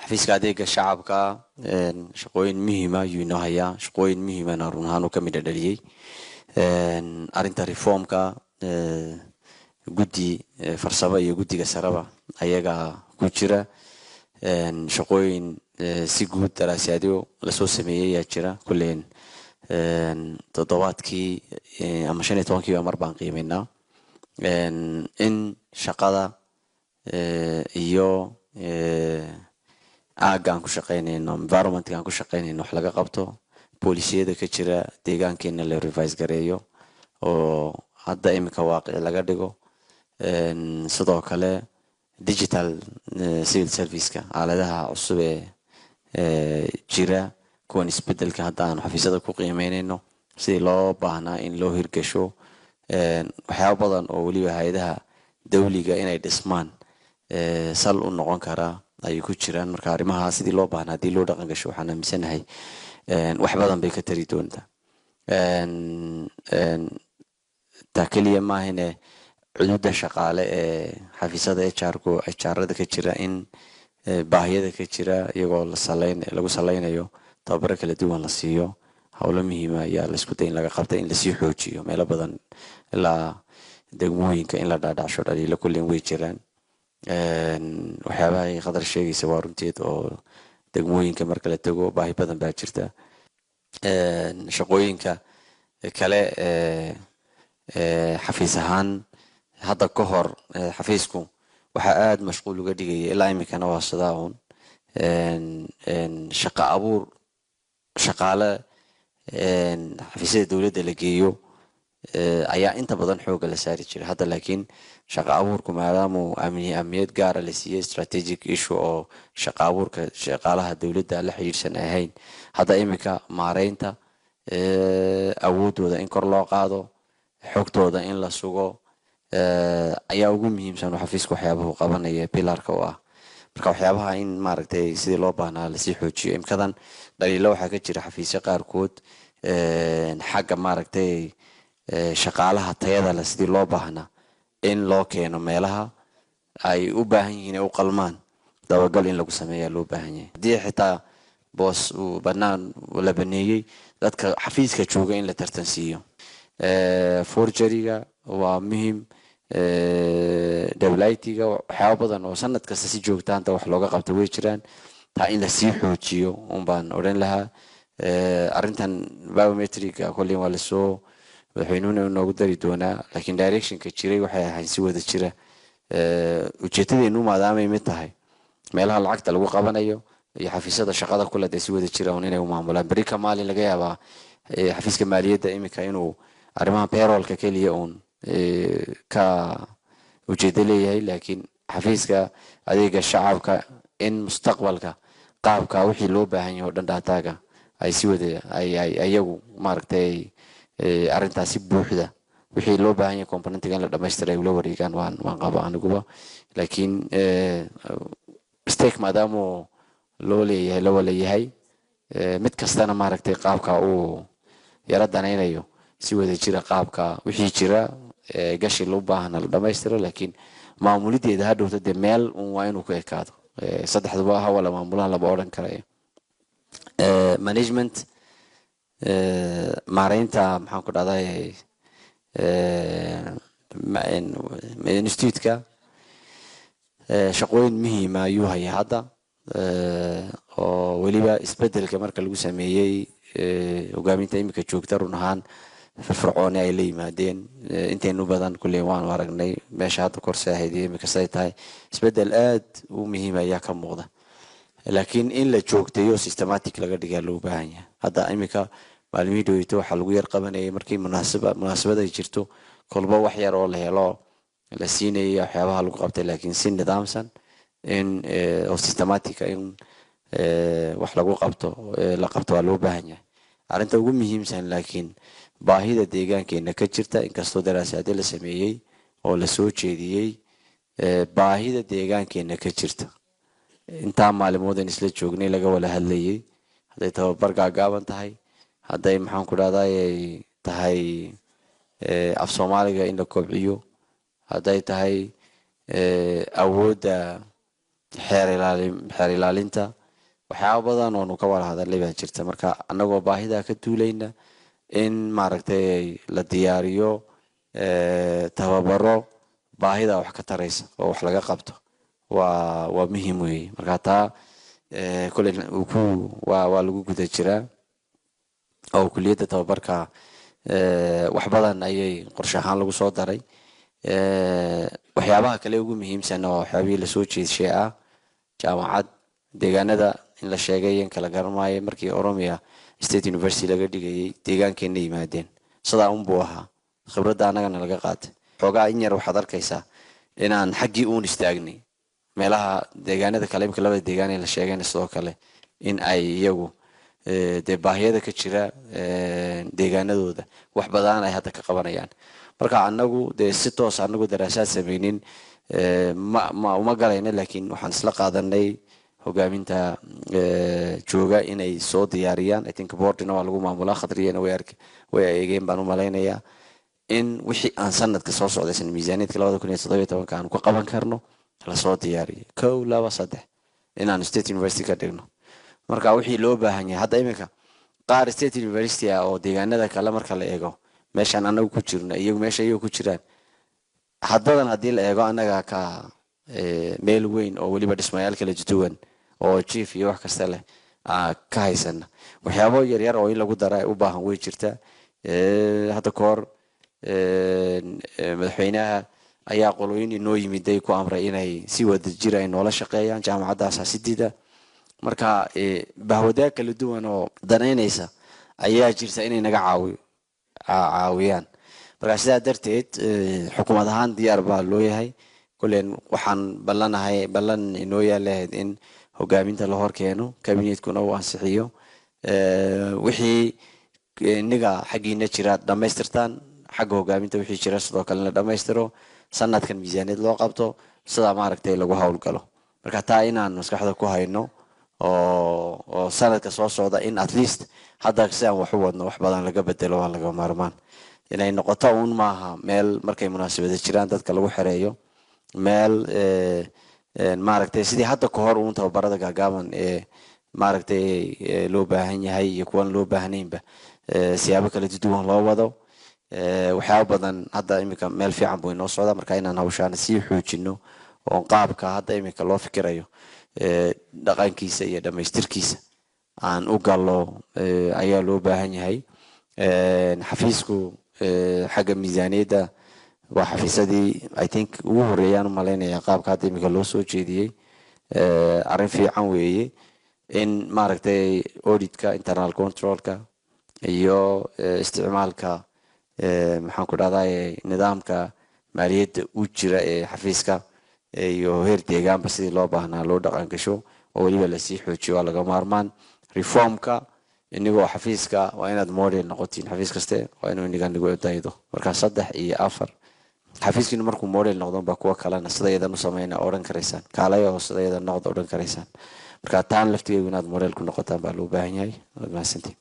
xafiiska adeega shacabka shaqooyin muhiima ayuu inoo hayaa shaqooyin muhiimana run ahaan uu ka midha dhaliyey arrinta reformka guddi farsamo iyo guddiga saraba ayaga ku jira shaqooyin si guud daraasaadyo lasoo sameeyey ayaa jira kulleen toddobaadkii ama 15 mar baan qiimeynaa in shaqada iyo aagaan ku shaqeynayno environmentkaan ku shaqeynayno wax laga qabto boolisiyada ka jira deegaankeena la revise gareeyo oo hadda imika waaqic laga dhigo sidoo kale digital civil service-ka aaladaha cusub ee jira kuwan isbedelka hadda aan xafiisyada ku qiimeynayno sidii loo baahnaa in loo hirgasho waxyaabo badan oo weliba hay'adaha dawliga inay dhismaan sal u noqon karaa ay ku jiraan marka arrimaha sidii loo baahnaa hadii loo dhaqan gasho waxaan aaminsanahay wax badan bay ka tari doontaa taakeliya maahine cunuda shaqaale ee xafiisyada HR-da ka jira in baahiyada ka jira iyagoo lagu saleynayo tababaro kala duwan la siiyo hawlo muhiima ayaa la isku day in laga qabtay in la sii xoojiyo meelo badan ilaa degmooyinka in la dhaadhacsho dhaliilo kulleen way jiraan waxyaabaha ay qadar sheegaysa waa runteed oo degmooyinka marka la tago baahi badan baa jirta shaqooyinka kale xafiis ahaan hadda ka hor xafiisku waxaa aad mashquul uga dhigaya ilaa imikana waa sidaa uun shaqo abuur shaqaale xafiisyada dowladda la geeyo ayaa inta badan xooga la saari jiray hadda laakiin shaqo abuurku maadaama amniyad gaara la siiyey strategic issue oo shaqo abuurka shaqaalaha dowladda la xiriirsan ahayn hadda imika maareynta awoodooda in kor loo qaado xogtooda in la sugo ayaa ugu muhiimsan oo xafiiska waxyaabahu qabanaya pilarka u ah marka waxyaabaha in maaragtay sidii loo baahnaa lasii xoojiyo imkadan dhaliilo waxaa ka jira xafiisyo qaarkood xagga maaragtay shaqaalaha tayada leh sidii loo baahnaa in loo keeno meelaha ay u baahan yihiin u qalmaan dabagal in lagu sameeyaa loo baahan yahay haddii xitaa boos uu bannaan la baneeyey dadka xafiiska jooga in la tartansiiyo forgeryga waa muhiim dawlaytiga waxyaabo badan oo sanad kasta si joogtaanta wax looga qabto way jiraan taa in la sii xoojiyo baan odhan lahaa arrintan biometrica kolleen waa lasoo madaxweynuhuna noogu dari doonaa laakiin directionka jiray waxay ahayd si wada jira ujeedadeenu maadaamay mid tahay meelaha lacagta lagu qabanayo iyo xafiisyada shaqada kule dee si wada jira un inay u maamulaan beri ka maalin laga yaabaa xafiiska maaliyadda imika inuu arrimaha payrollka keliya uun ka ujeedo leeyahay laakiin xafiiska adeega shacabka in mustaqbalka qaabka wixii loo baahan yahay oo dhan daataaga ay si wada ayagu maaragtay arrintaasi buuxda wixii loo baahan yahay componentiga in la dhammaystira ay ula wareegaan waan qaba aniguba laakiin mistake maadaama loo leeyahay la wala yahay mid kastana maaragtay qaabka uu yara danaynayo si wada jira qaabka wixii jira gashi loo baahna la dhammaystiro laakiin maamulideeda hadhowta dee meel waa inuu ku ekaado saddexduba hawala maamulaan laba odhan karayo management maareynta maxaan ku dhahday institutka shaqooyin muhiima ayuu hayaa hadda oo weliba isbedelka marka lagu sameeyey hogaaminta imika joogta run ahaan firfircooni ay la yimaadeen intaynu badan kulley waanu aragnay meesha hadda korse ahayd iyo imika say tahay isbedel aad u muhiim ayaa ka muuqda laakiin in la joogteeyo systematic laga dhigaa loo baahan yahay hadda imika maalmihii dhaweyto waxaa lagu yar qabanayay markii munaasabad ay jirto kolba wax yar oo la helo la siinayay waxyaabaha lagu qabtay laakiin si nidaamsan in oo systematic in wax lagu qabto la qabto waa loo baahan yahay arrinta ugu muhiimsan laakiin baahida deegaankeena ka jirta inkastoo daraasaad la sameeyey oo la soo jeediyey baahida deegaankeena ka jirta inta maalmood in isla joognay laga wada hadlayay haday tababar gaagaaban tahay haday maxaan ku dhahday tahay af Soomaaliga in la kobciyo haday tahay awoodda xeer ilaalinta waxyaabo badan oo nu ka wada hadalay baa jirta marka annagoo baahida ka duulayna in maaragtay la diyaariyo tababaro baahida wax ka taraysa oo wax laga qabto waa muhiim weeye marka taa kule waa lagu guda jiraa oo kulliyadda tababarka wax badan ayay qorshe ahaan lagu soo daray waxyaabaha kale ugu muhiimsan oo waxyaabihii lasoo jeedshay ah jaamacad deegaanada in la sheegay in kala garanaayo markii Oromia State University laga dhigayay deegaankeena yimaadeen sidaa buu ahaa khibradda anagana laga qaatay xogaa in yar waxaad arkaysaa inaan xaggii uun istaagnay meelaha deegaanada kale imka labada deegaan ee la sheegayna sidoo kale in ay iyagu dee baahiyada ka jira deegaanadooda wax badan ay hadda ka qabanayaan marka anagu dee si toos anagu daraasaad samaynin uma galayna laakiin waxaan isla qaadanay hogaaminta jooga inay soo diyaariyaan I think boardina waa lagu maamulaa khadriyana way eegeen baan u malaynayaa in wixii aan sanadka soo socdaysan miisaaniyadka 2017 aan ku qaban karno la soo diyaariyo 1 2 3 inaan State University ka dhigno marka wixii loo baahan yahay hadda imika qaar State University oo deegaanada kale marka la eego meeshaan anagu ku jirno iyagu meesha iyagu ku jiraan haddadan haddii la eego anaga ka meel weyn oo waliba dhismayaal kala duwan oo chief iyo wax kasta leh ka haysana waxyaabo yar yar oo in lagu daray u baahan way jirta hadda koor madaxweynaha ayaa qolooyin inoo yimiday ku amray inay si wada jir ay noola shaqeeyaan jaamacadda asaasidiida marka bahwadaag kala duwan oo danaynaysa ayaa jirta inay naga caawiyaan marka sidaa darteed xukuumad ahaan diyaar baa loo yahay kuleen waxaan ballan inoo yaalahayd in hogaaminta la hor keeno kabinetkuna uu ansixiyo wixii niga xagiina jira dhamaystirtaan xagga hogaaminta wixii jira sidoo kale la dhamaystiro sanadkan miisaaniyad loo qabto sida maaragtay lagu hawlgalo marka taa inaan maskaxda ku hayno oo sanadka soo socda in at least hadda si aan wax u wadno wax badan laga bedelo waa laga maarmaan inay noqoto uun maaha meel markay munaasabada jiraan dadka lagu xereeyo meel maaragtay sidii hadda ka hor uun tababarada gaagaaban maaragtay loo baahan yahay iyo kuwan loo baahnaynba siyaabo kala duwan loo wado waxyaabo badan hadda imika meel fiican buu inoo socdaa marka inaan hawshaan sii xoojino oo qaabka hadda imika loo fikirayo dhaqankiisa iyo dhamaystirkiisa aan u gallo ayaa loo baahan yahay xafiisku xagga miisaaniyadda waa xafiisadii I think ugu horeeyaan u malaynaya qaabka hadda imika loo soo jeediyey arrin fiican weeye in maaragtay auditka internal controlka iyo isticmaalka maxaan ku dhahdaa nidaamka maaliyadda u jira ee xafiiska iyo heer deegaanba sidii loo baahnaa loo dhaqan gasho oo weliba lasii xoojiyo waa laga maarmaan reformka inagoo xafiiska waa inaad model noqotiin xafiis kaste waa inuu iniga nagu daydo marka 3 iyo 4 xafiiskiinu markuu model noqdo baa kuwa kalena sidayadan u sameeyna oran kareysaan kaalayo sidayadan noqdo oran kareysaan marka taan laftigeedu inaad model ku noqotaan baa loo baahan yahay wad mahadsantiin